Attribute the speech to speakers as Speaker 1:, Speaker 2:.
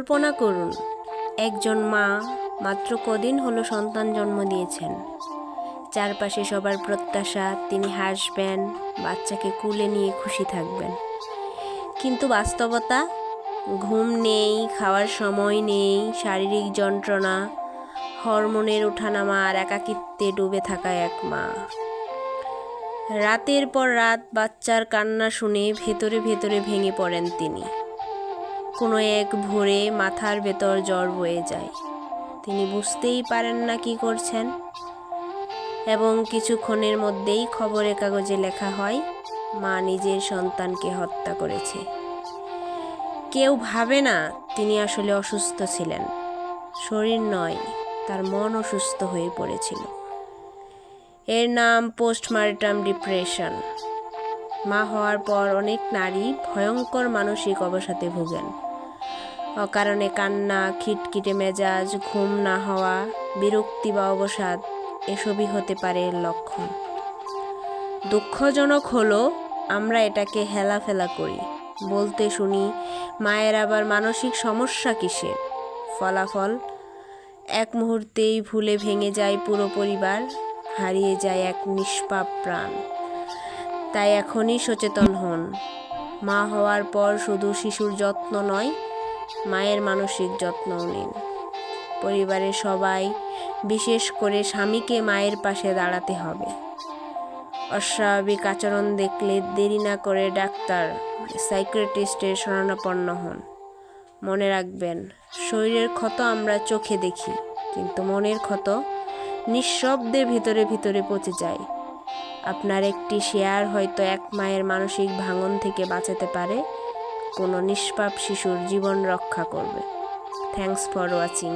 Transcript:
Speaker 1: কল্পনা করুন, একজন মা মাত্র কদিন হলো সন্তান জন্ম দিয়েছেন। চারপাশে সবার প্রত্যাশা তিনি হাসবেন, বাচ্চাকে কুলে নিয়ে খুশি থাকবেন। কিন্তু বাস্তবতা, ঘুম নেই, খাওয়ার সময় নেই, শারীরিক যন্ত্রণা, হরমোনের ওঠানামা আর একাকিত্বে ডুবে থাকা এক মা। রাতের পর রাত বাচ্চার কান্না শুনে ভেতরে ভেতরে ভেঙে পড়েন তিনি। কোনো এক ভোরে মাথার ভেতর জ্বর বয়ে যায়। তিনি বুঝতেই পারেন না কি করছেন, এবং কিছুক্ষণের মধ্যেই খবরের কাগজে লেখা হয় মা নিজের সন্তানকে হত্যা করেছে। কেউ ভাবে না তিনি আসলে অসুস্থ ছিলেন। শরীর নয়, তার মন অসুস্থ হয়ে পড়েছিল। এর নাম পোস্টমার্টাম ডিপ্রেশন। মা হওয়ার পর অনেক নারী ভয়ঙ্কর মানসিক অবসাদে ভোগেন। অকারণে কান্না, খিটখিটে মেজাজ, ঘুম না হওয়া, বিরক্তি বা অবসাদ এসবই হতে পারে এর লক্ষণ। দুঃখজনক হলো আমরা এটাকে হেলাফেলা করি, বলতে শুনি মায়ের আবার মানসিক সমস্যা কিসের। ফলাফল, এক মুহূর্তেই ভুলে ভেঙে যায় পুরো পরিবার, হারিয়ে যায় এক নিষ্পাপ প্রাণ। তাই এখনই সচেতন হন। মা হওয়ার পর শুধু শিশুর যত্ন নয়, মায়ের মানসিক যত্নও নিন। পরিবারের সবাই, বিশেষ করে স্বামীকে মায়ের পাশে দাঁড়াতে হবে। অস্বাভাবিক আচরণ দেখলে দেরি না করে ডাক্তার, সাইকিয়াট্রিস্টের শরণাপন্ন হন। মনে রাখবেন, শরীরের ক্ষত আমরা চোখে দেখি, কিন্তু মনের ক্ষত নিঃশব্দে ভিতরে ভিতরে পচে যায়। আপনার একটি শেয়ার হয়তো এক মায়ের মানসিক ভাঙন থেকে বাঁচাতে পারে, কোনো নিষ্পাপ শিশুর জীবন রক্ষা করবে। Thanks for watching.